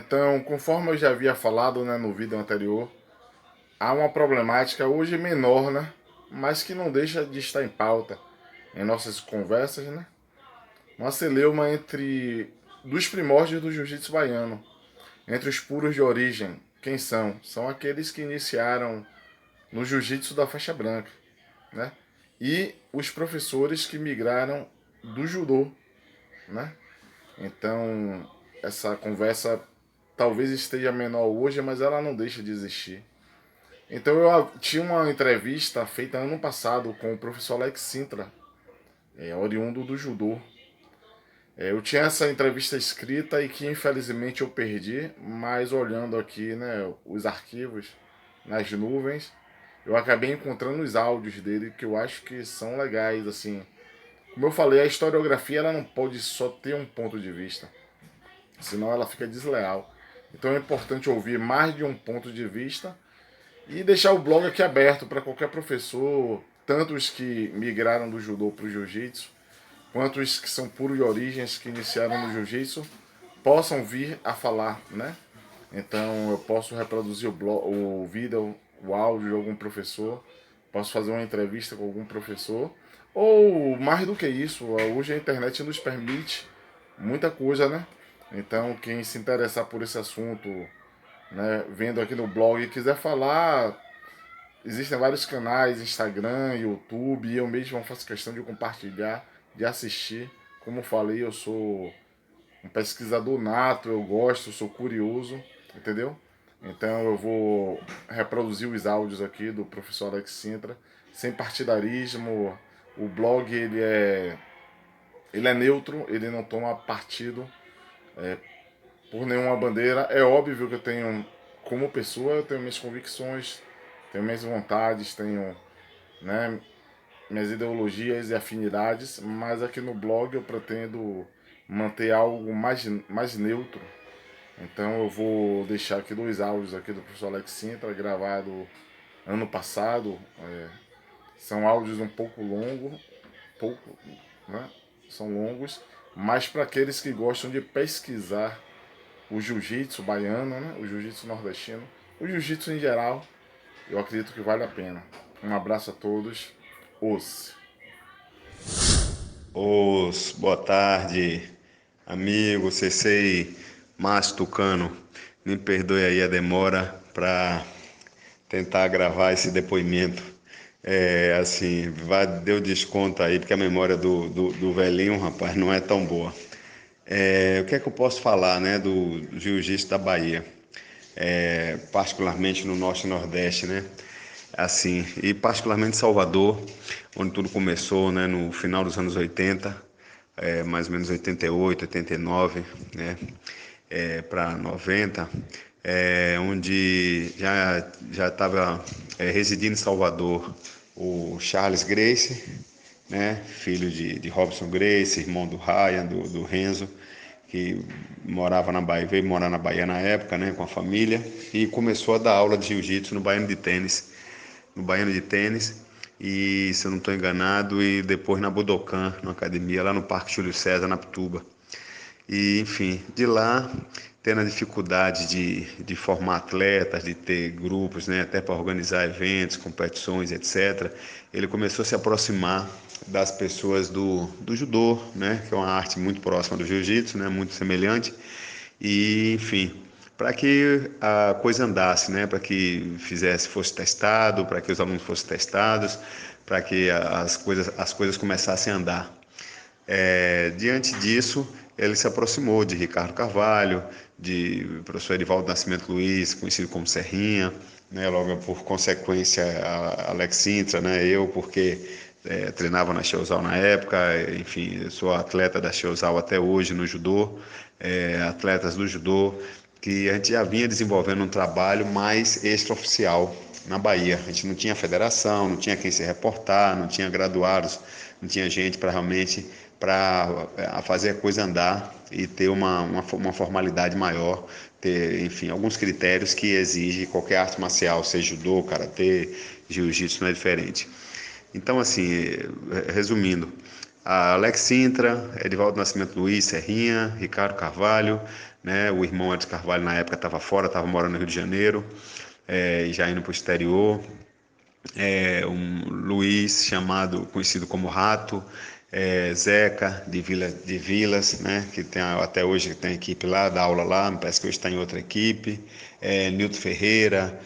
Então, conforme eu já havia falado, né, no vídeo anterior, há uma problemática hoje menor, né, mas que não deixa de estar em pauta em nossas conversas, né? Uma celeuma entre dos primórdios do jiu-jitsu baiano, entre os puros de origem. Quem são? São aqueles que iniciaram no jiu-jitsu da faixa branca, né? E os professores que migraram do judô, né? Então, essa conversa talvez esteja menor hoje, mas ela não deixa de existir. Então, eu tinha uma entrevista feita ano passado com o professor Alex Sintra, oriundo do judô. Eu tinha essa entrevista escrita e que infelizmente eu perdi, mas olhando aqui, né, os arquivos nas nuvens, eu acabei encontrando os áudios dele que eu acho que são legais, assim. Como eu falei, a historiografia ela não pode só ter um ponto de vista, senão ela fica desleal. Então é importante ouvir mais de um ponto de vista e deixar o blog aqui aberto para qualquer professor, tanto os que migraram do judô para o jiu-jitsu, quanto os que são puros de origens, que iniciaram no jiu-jitsu, possam vir a falar, né? Então eu posso reproduzir o vídeo, o áudio de algum professor, posso fazer uma entrevista com algum professor, ou mais do que isso, hoje a internet nos permite muita coisa, né? Então quem se interessar por esse assunto, né, vendo aqui no blog e quiser falar, existem vários canais, Instagram, YouTube, e eu mesmo faço questão de compartilhar, de assistir. Como eu falei, eu sou um pesquisador nato, eu gosto, sou curioso, entendeu? Então eu vou reproduzir os áudios aqui do professor Alex Sintra, sem partidarismo. O blog ele é neutro, ele não toma partido por nenhuma bandeira. É óbvio que eu tenho, como pessoa, eu tenho minhas convicções, tenho minhas vontades, tenho, né, minhas ideologias e afinidades, mas aqui no blog eu pretendo manter algo mais neutro. Então eu vou deixar aqui dois áudios aqui do professor Alex Sintra, gravado ano passado. São áudios um pouco longos, pouco, né? São longos, mas para aqueles que gostam de pesquisar o jiu-jitsu baiano, né? O jiu-jitsu nordestino, o jiu-jitsu em geral, eu acredito que vale a pena. Um abraço a todos. Os. Boa tarde, amigo Cessei Márcio Tucano. Me perdoe aí a demora para tentar gravar esse depoimento. Assim, deu desconto aí, porque a memória do velhinho, rapaz, não é tão boa. O que é que eu posso falar, né, do jiu-jitsu da Bahia? Particularmente no Norte e Nordeste, né? Assim, e particularmente Salvador, onde tudo começou, né, no final dos anos 80, mais ou menos 88, 89, né, para 90, onde já estava residindo em Salvador o Charles Gracie, né, filho de Robson Gracie, irmão do Ryan, do Renzo, que morava na Bahia, veio morar na Bahia na época, né, com a família, e começou a dar aula de jiu-jitsu no Baiano de Tênis, e se eu não estou enganado, e depois na Budokan, na academia, lá no Parque Júlio César, na Pituba. E, enfim, de lá, tendo a dificuldade de formar atletas, de ter grupos, né, até para organizar eventos, competições, etc., ele começou a se aproximar das pessoas do judô, né, que é uma arte muito próxima do jiu-jitsu, né, muito semelhante, e, enfim, para que a coisa andasse, né, para que fosse testado, para que os alunos fossem testados, para que as coisas começassem a andar. Diante disso, ele se aproximou de Ricardo Carvalho, de professor Edivaldo Nascimento Luiz, conhecido como Serrinha, né, logo por consequência Alex Sintra, né, eu, porque treinava na Sheozal na época, enfim, eu sou atleta da Sheozal até hoje no judô, atletas do judô, que a gente já vinha desenvolvendo um trabalho mais extraoficial na Bahia. A gente não tinha federação, não tinha quem se reportar, não tinha graduados, não tinha gente para realmente para fazer a coisa andar e ter uma formalidade maior, ter, enfim, alguns critérios que exige qualquer arte marcial, seja judô, karatê, jiu-jitsu, não é diferente. Então, assim, resumindo, a Alex Sintra, Edivaldo Nascimento Luiz, Serrinha, Ricardo Carvalho, né? O irmão Edson Carvalho na época estava fora, estava morando no Rio de Janeiro, já indo para o exterior. Um Luiz chamado, conhecido como Rato, Zeca de Vilas, né, que tem até hoje tem equipe lá, dá aula lá, parece que hoje está em outra equipe, Nilton Ferreira,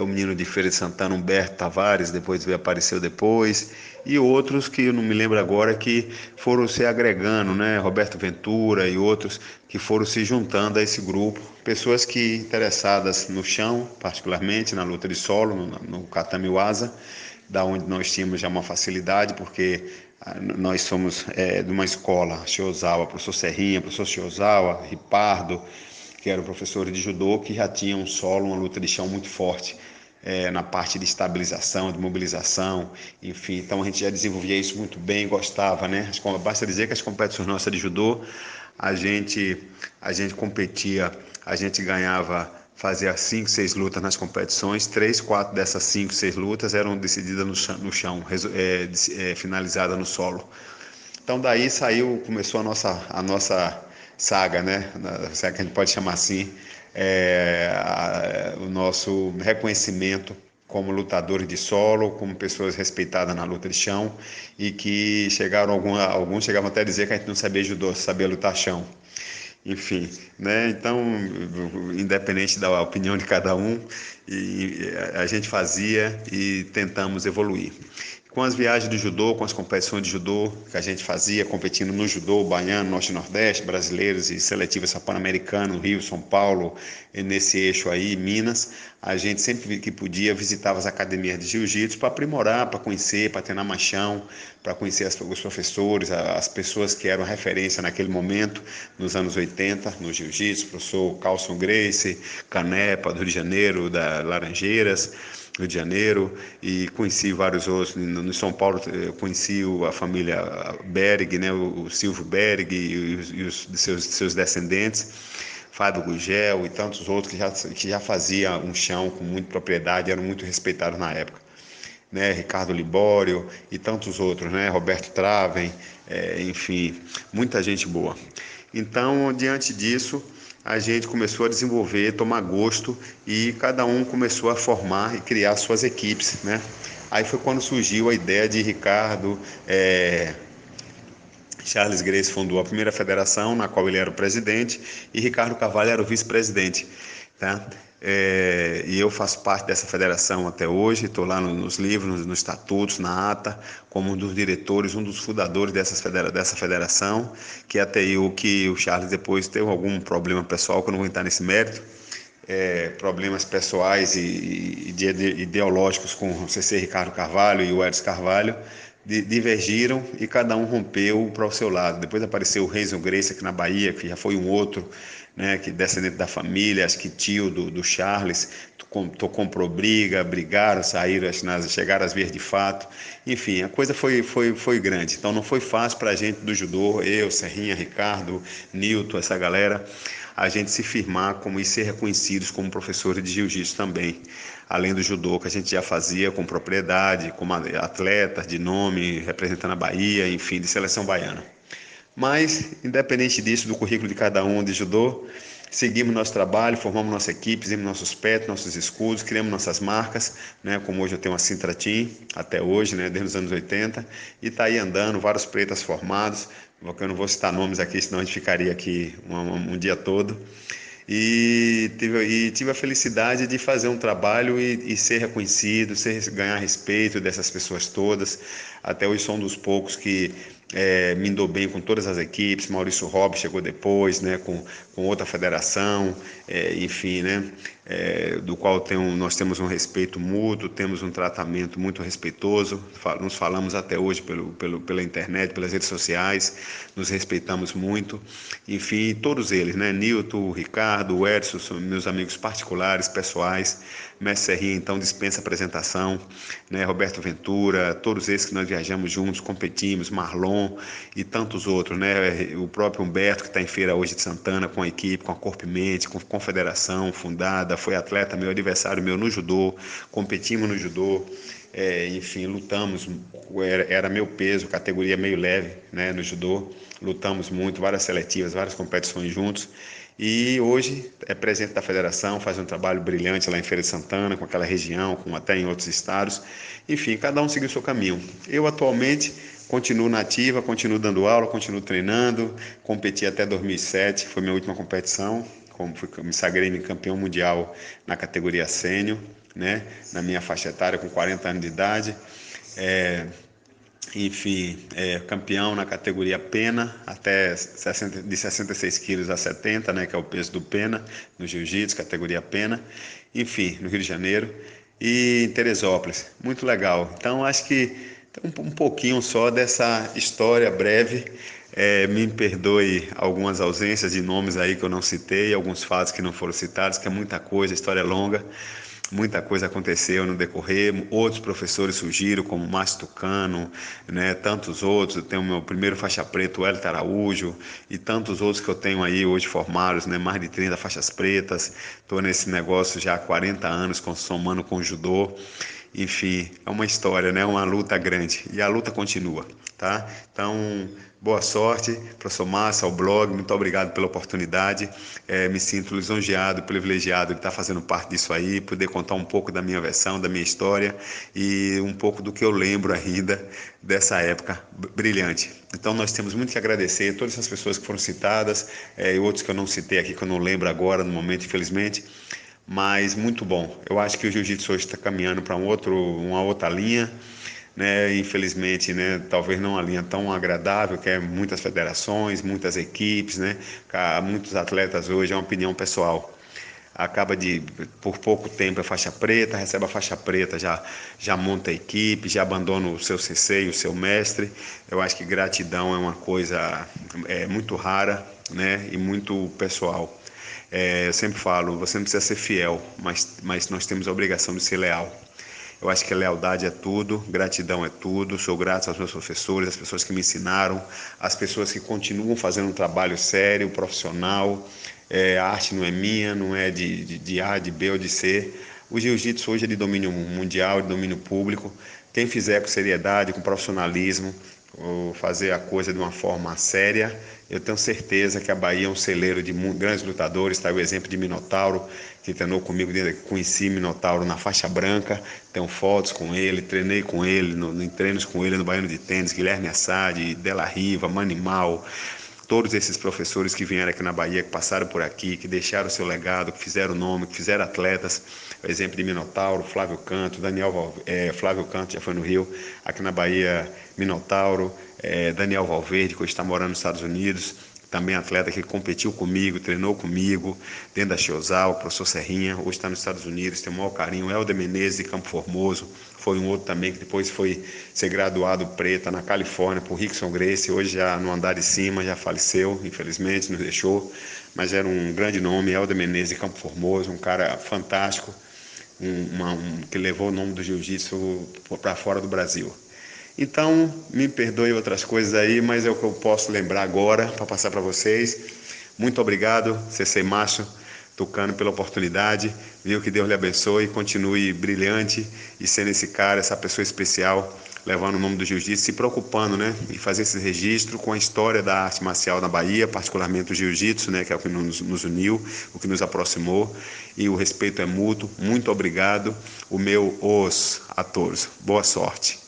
o menino de Feira de Santana, Humberto Tavares, depois apareceu depois, e outros que eu não me lembro agora que foram se agregando, né, Roberto Ventura e outros que foram se juntando a esse grupo, pessoas que interessadas no chão, particularmente na luta de solo, no Tatame Waza, da onde nós tínhamos já uma facilidade, porque nós somos de uma escola, Shiozawa, professor Serrinha, professor Shiozawa, Ripardo, que era o professor de judô, que já tinha um solo, uma luta de chão muito forte na parte de estabilização, de mobilização, enfim, então a gente já desenvolvia isso muito bem, gostava, né? Basta dizer que as competições nossas de judô, a gente competia, a gente ganhava, fazia 5, 6 lutas nas competições, 3, 4 dessas 5, 6 lutas eram decididas no chão, finalizadas no solo. Então daí começou a nossa saga, né? Se é que a gente pode chamar assim, o nosso reconhecimento como lutadores de solo, como pessoas respeitadas na luta de chão e que alguns chegavam até a dizer que a gente não sabia judô, sabia lutar chão. Enfim, né? Então, independente da opinião de cada um, a gente fazia e tentamos evoluir. Com as viagens do judô, com as competições de judô que a gente fazia, competindo no judô baiano, norte e nordeste, brasileiros e seletivas pan-americano, Rio, São Paulo, nesse eixo aí, Minas, a gente sempre que podia visitava as academias de jiu-jitsu para aprimorar, para conhecer, para treinar mais chão, para conhecer os professores, as pessoas que eram referência naquele momento, nos anos 80, no jiu-jitsu, professor Carlson Gracie, Canepa, do Rio de Janeiro, da Laranjeiras, Rio de Janeiro, e conheci vários outros. No São Paulo eu conheci a família Berg, né, o Silvio Berg e os de seus descendentes, Fábio Gugel e tantos outros que já faziam um chão com muita propriedade, eram muito respeitados na época. Né, Ricardo Libório e tantos outros, né, Roberto Traven, enfim, muita gente boa. Então, diante disso, a gente começou a desenvolver, tomar gosto e cada um começou a formar e criar suas equipes, né? Aí foi quando surgiu a ideia de Ricardo, Charles Gracie fundou a primeira federação, na qual ele era o presidente, e Ricardo Carvalho era o vice-presidente. Tá? E eu faço parte dessa federação até hoje, estou lá nos livros, nos estatutos, na ata, como um dos diretores, um dos fundadores dessa federação, que até que o Charles depois teve algum problema pessoal, que eu não vou entrar nesse mérito, problemas pessoais e ideológicos com o CC Ricardo Carvalho e o Edson Carvalho, divergiram e cada um rompeu para o seu lado. Depois apareceu o Renzo Gracie aqui na Bahia, que já foi um outro, né, que descendente da família, acho que tio do Charles, comprou brigaram, saíram, chegaram às vias de fato. Enfim, a coisa foi grande. Então não foi fácil para a gente do judô, eu, Serrinha, Ricardo, Nilton, essa galera, a gente se firmar e ser reconhecidos como professores de jiu-jitsu também, além do judô que a gente já fazia com propriedade, como atleta de nome, representando a Bahia, enfim, de seleção baiana. Mas, independente disso, do currículo de cada um de judô, seguimos nosso trabalho, formamos nossa equipe, fizemos nossos pets, nossos escudos, criamos nossas marcas, né, como hoje eu tenho a Sintra Team, até hoje, né, desde os anos 80, e está aí andando, vários pretas formados, eu não vou citar nomes aqui, senão a gente ficaria aqui um dia todo. E tive a felicidade de fazer um trabalho e ser reconhecido, ganhar respeito dessas pessoas todas. Até hoje sou um dos poucos que me dou bem com todas as equipes. Maurício Robb chegou depois, né, com outra federação, enfim, né, do qual nós temos um respeito mútuo, temos um tratamento muito respeitoso, nos falamos até hoje pela internet, pelas redes sociais, nos respeitamos muito, enfim, todos eles, né, Nilton, Ricardo, o Edson, são meus amigos particulares, pessoais, Mestre Serrinha, então, dispensa apresentação, né, Roberto Ventura, todos esses que nós viajamos juntos, competimos, Marlon e tantos outros, né, o próprio Humberto, que está em feira hoje de Santana, com a equipe, com a Corpo e Mente, com a confederação fundada, foi atleta meu, adversário meu no judô, competimos no judô, enfim, lutamos, era meu peso, categoria meio leve, né, no judô, lutamos muito, várias seletivas, várias competições juntos, e hoje é presidente da federação, faz um trabalho brilhante lá em Feira de Santana, com aquela região, como até em outros estados, enfim, cada um seguiu o seu caminho. Eu atualmente continuo na ativa, continuo dando aula, continuo treinando, competi até 2007, foi minha última competição, me sagrei campeão mundial na categoria sênior, né, na minha faixa etária com 40 anos de idade, enfim, campeão na categoria pena, até 60, de 66 quilos a 70, né, que é o peso do pena, no jiu-jitsu, categoria pena, enfim, no Rio de Janeiro, e em Teresópolis, muito legal. Então, acho que um pouquinho só dessa história breve. Me perdoe algumas ausências de nomes aí que eu não citei, alguns fatos que não foram citados, que é muita coisa, história é longa. Muita coisa aconteceu no decorrer, outros professores surgiram, como Márcio Tucano, né, tantos outros. Eu tenho o meu primeiro faixa preta, o Hélio Araújo, e tantos outros que eu tenho aí hoje formados, né, mais de 30 faixas pretas. Estou nesse negócio já há 40 anos, somando com o judô. Enfim, é uma história, né, uma luta grande, e a luta continua, tá? Então, boa sorte, professor Massa, ao blog, muito obrigado pela oportunidade. Me sinto lisonjeado, privilegiado de estar fazendo parte disso aí, poder contar um pouco da minha versão, da minha história e um pouco do que eu lembro ainda dessa época brilhante. Então, nós temos muito que agradecer a todas essas pessoas que foram citadas, e outros que eu não citei aqui, que eu não lembro agora, no momento, infelizmente. Mas muito bom. Eu acho que o jiu-jitsu hoje está caminhando para uma outra linha, né? Infelizmente, né? Talvez não uma linha tão agradável, que é muitas federações, muitas equipes, né? Muitos atletas hoje, é uma opinião pessoal. Acaba por pouco tempo é faixa preta, recebe a faixa preta, já monta a equipe, já abandona o seu sensei, o seu mestre. Eu acho que gratidão é uma coisa muito rara, né? E muito pessoal. Eu sempre falo, você não precisa ser fiel, mas nós temos a obrigação de ser leal. Eu acho que a lealdade é tudo, gratidão é tudo. Sou grato aos meus professores, às pessoas que me ensinaram, às pessoas que continuam fazendo um trabalho sério, profissional. A arte não é minha, não é de A, de B ou de C. O jiu-jitsu hoje é de domínio mundial, de domínio público. Quem fizer com seriedade, com profissionalismo, ou fazer a coisa de uma forma séria, eu tenho certeza que a Bahia é um celeiro de grandes lutadores. Está o exemplo de Minotauro, que treinou comigo, conheci Minotauro na faixa branca, tenho fotos com ele, treinei com ele, em treinos com ele no Baiano de Tênis, Guilherme Assad, Della Riva, Manimal, todos esses professores que vieram aqui na Bahia, que passaram por aqui, que deixaram o seu legado, que fizeram nome, que fizeram atletas. O exemplo de Minotauro, Flávio Canto, Flávio Canto já foi no Rio, aqui na Bahia, Minotauro, Daniel Valverde, que hoje está morando nos Estados Unidos, também atleta que competiu comigo, treinou comigo, dentro da Chiosal, o professor Serrinha, hoje está nos Estados Unidos, tem o maior carinho. Helder Menezes, de Campo Formoso, foi um outro também que depois foi ser graduado preta na Califórnia por Rickson Gracie, hoje já no andar de cima, já faleceu, infelizmente, nos deixou, mas era um grande nome. Helder Menezes, de Campo Formoso, um cara fantástico, que levou o nome do jiu-jitsu para fora do Brasil. Então, me perdoe outras coisas aí, mas é o que eu posso lembrar agora para passar para vocês. Muito obrigado, CC Márcio Tucano, pela oportunidade. Viu, que Deus lhe abençoe, continue brilhante e sendo esse cara, essa pessoa especial, levando o nome do jiu-jitsu, se preocupando, né, em fazer esse registro com a história da arte marcial na Bahia, particularmente o jiu-jitsu, né, que é o que nos uniu, o que nos aproximou, e o respeito é mútuo. Muito obrigado, a todos. Boa sorte.